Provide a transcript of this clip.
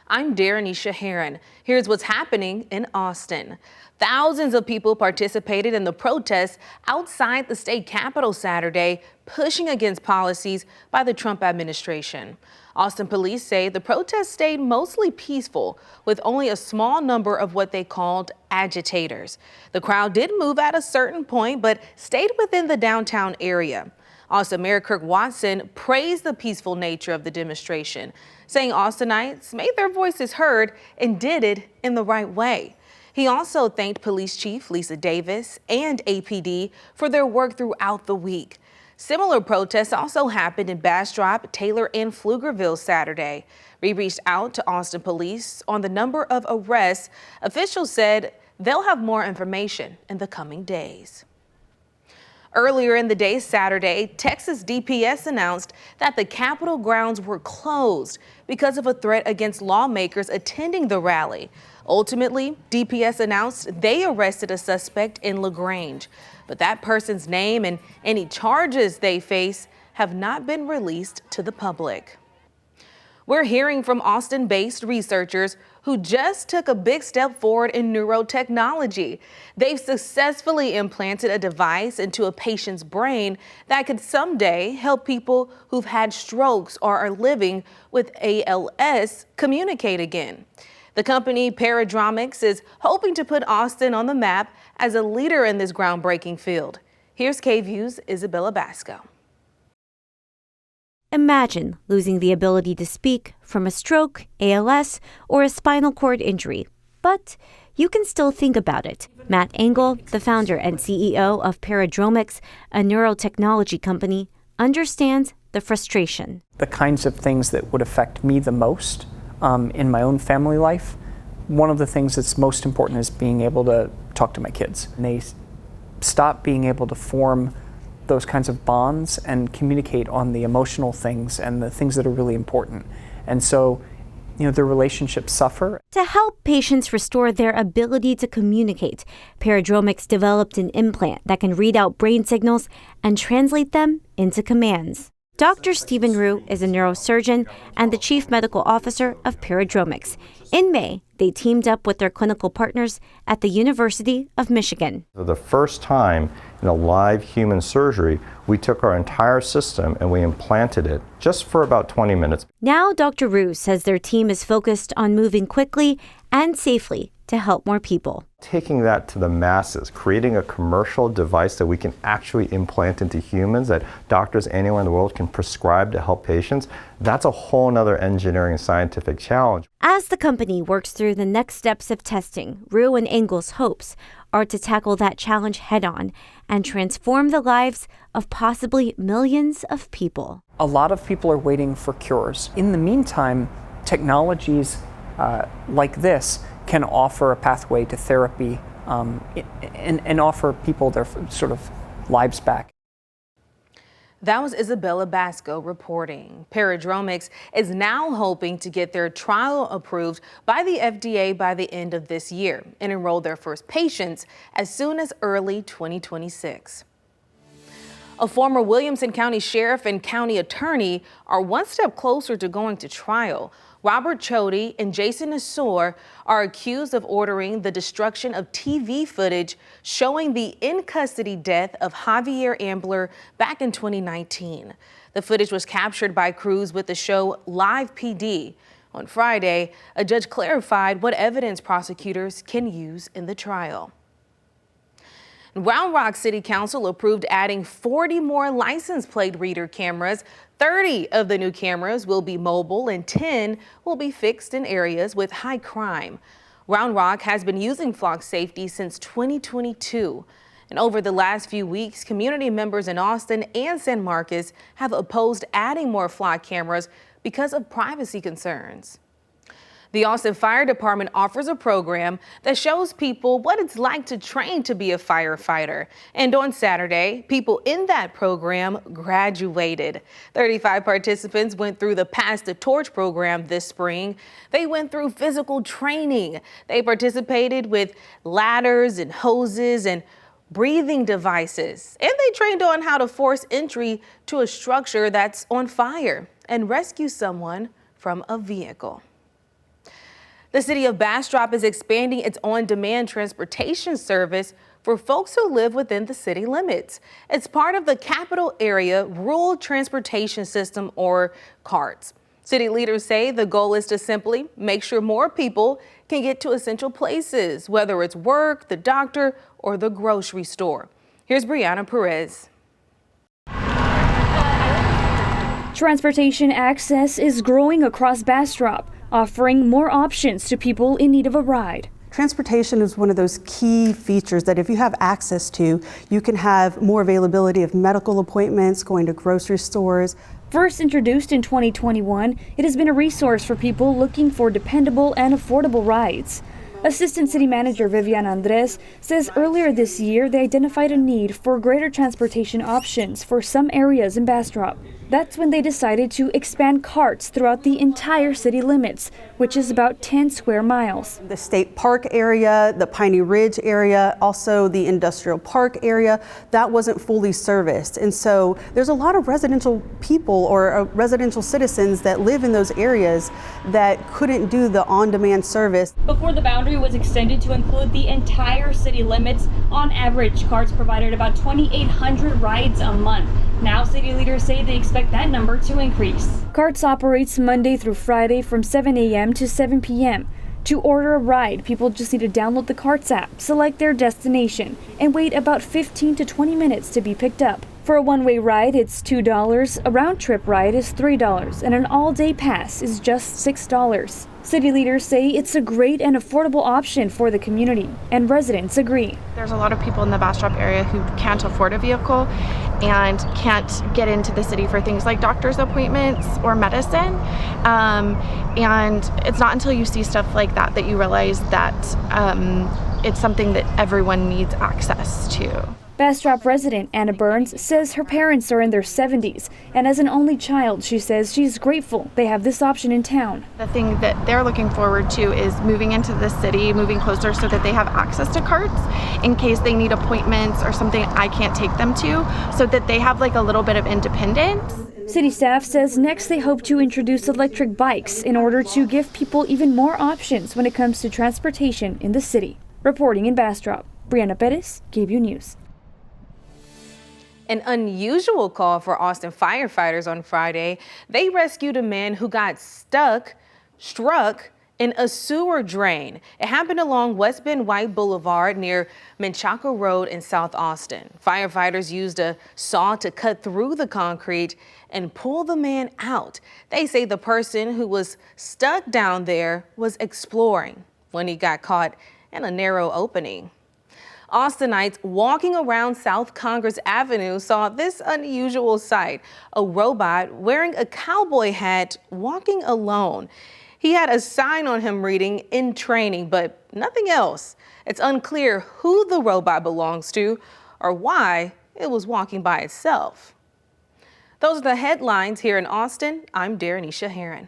I'm Darrenisha Heron. Here's what's happening in Austin. Thousands of people participated in the protests outside the state capitol Saturday, pushing against policies by the Trump administration. Austin police say the protests stayed mostly peaceful, with only a small number of what they called agitators. The crowd did move at a certain point, but stayed within the downtown area. Austin Mayor Kirk Watson praised the peaceful nature of the demonstration, saying Austinites made their voices heard and did it in the right way. He also thanked Police Chief Lisa Davis and APD for their work throughout the week. Similar protests also happened in Bastrop, Taylor, and Pflugerville Saturday. We reached out to Austin police on the number of arrests. Officials said they'll have more information in the coming days. Earlier in the day Saturday, Texas DPS announced that the Capitol grounds were closed because of a threat against lawmakers attending the rally. Ultimately, DPS announced they arrested a suspect in LaGrange, but that person's name and any charges they face have not been released to the public. We're hearing from Austin-based researchers who just took a big step forward in neurotechnology. They've successfully implanted a device into a patient's brain that could someday help people who've had strokes or are living with ALS communicate again. The company Paradronics is hoping to put Austin on the map as a leader in this groundbreaking field. Here's KVUE's Isabella Basco. Imagine losing the ability to speak from a stroke, ALS, or a spinal cord injury. But you can still think about it. Matt Engel, the founder and CEO of Paradronics, a neurotechnology company, understands the frustration. The kinds of things that would affect me the most in my own family life, one of the things that's most important is being able to talk to my kids. And they stop being able to form those kinds of bonds and communicate on the emotional things and the things that are really important. And so, their relationships suffer. To help patients restore their ability to communicate, Paradronics developed an implant that can read out brain signals and translate them into commands. Dr. Stephen Rue is a neurosurgeon and the chief medical officer of Paradronics. In May, they teamed up with their clinical partners at the University of Michigan. For the first time in a live human surgery, we took our entire system and we implanted it just for about 20 minutes. Now, Dr. Rue says their team is focused on moving quickly and safely to help more people. Taking that to the masses, creating a commercial device that we can actually implant into humans that doctors anywhere in the world can prescribe to help patients, that's a whole nother engineering and scientific challenge. As the company works through the next steps of testing, Rue and Engel's hopes are to tackle that challenge head-on and transform the lives of possibly millions of people. A lot of people are waiting for cures. In the meantime, technologies like this can offer a pathway to therapy and offer people their sort of lives back. That was Isabella Basco reporting. Paradronics is now hoping to get their trial approved by the FDA by the end of this year and enroll their first patients as soon as early 2026. A former Williamson County sheriff and county attorney are one step closer to going to trial. Robert Chody and Jason Asor are accused of ordering the destruction of TV footage showing the in-custody death of Javier Ambler back in 2019. The footage was captured by crews with the show Live PD. On Friday, a judge clarified what evidence prosecutors can use in the trial. Round Rock City Council approved adding 40 more license plate reader cameras. 30 of the new cameras will be mobile and 10 will be fixed in areas with high crime. Round Rock has been using flock safety since 2022. And over the last few weeks, community members in Austin and San Marcos have opposed adding more flock cameras because of privacy concerns. The Austin Fire Department offers a program that shows people what it's like to train to be a firefighter. And on Saturday, people in that program graduated. 35 participants went through the Pass the Torch program this spring. They went through physical training. They participated with ladders and hoses and breathing devices. And they trained on how to force entry to a structure that's on fire and rescue someone from a vehicle. The city of Bastrop is expanding its on-demand transportation service for folks who live within the city limits. It's part of the Capital Area Rural Transportation System, or CARTS. City leaders say the goal is to simply make sure more people can get to essential places, whether it's work, the doctor, or the grocery store. Here's Brianna Perez. Transportation access is growing across Bastrop, offering more options to people in need of a ride. Transportation is one of those key features that if you have access to, you can have more availability of medical appointments, going to grocery stores. First introduced in 2021, it has been a resource for people looking for dependable and affordable rides. Assistant City Manager Vivian Andres says earlier this year they identified a need for greater transportation options for some areas in Bastrop. That's when they decided to expand CARTS throughout the entire city limits, which is about 10 square miles. The State Park area, the Piney Ridge area, also the Industrial Park area, that wasn't fully serviced. And so there's a lot of residential people or residential citizens that live in those areas that couldn't do the on-demand service. Before the boundary was extended to include the entire city limits, on average, CARTS provided about 2,800 rides a month. Now, city leaders say they expect that number to increase. CARTS operates Monday through Friday from 7 a.m. to 7 p.m. To order a ride, people just need to download the CARTS app, select their destination, and wait about 15 to 20 minutes to be picked up. For a one-way ride, it's $2, a round-trip ride is $3, and an all-day pass is just $6. City leaders say it's a great and affordable option for the community, and residents agree. There's a lot of people in the Bastrop area who can't afford a vehicle and can't get into the city for things like doctor's appointments or medicine. And it's not until you see stuff like that that you realize that it's something that everyone needs access to. Bastrop resident Anna Burns says her parents are in their 70s, and as an only child, she says she's grateful they have this option in town. The thing that they're looking forward to is moving into the city, moving closer so that they have access to CARTS in case they need appointments or something I can't take them to, so that they have like a little bit of independence. City staff says next they hope to introduce electric bikes in order to give people even more options when it comes to transportation in the city. Reporting in Bastrop, Brianna Perez, KVUE News. An unusual call for Austin firefighters on Friday. They rescued a man who got struck in a sewer drain. It happened along West Bend White Boulevard near Menchaca Road in South Austin. Firefighters used a saw to cut through the concrete and pull the man out. They say the person who was stuck down there was exploring when he got caught in a narrow opening. Austinites walking around South Congress Avenue saw this unusual sight: a robot wearing a cowboy hat walking alone. He had a sign on him reading "In Training," but nothing else. It's unclear who the robot belongs to or why it was walking by itself. Those are the headlines here in Austin. I'm Darenisha Heron.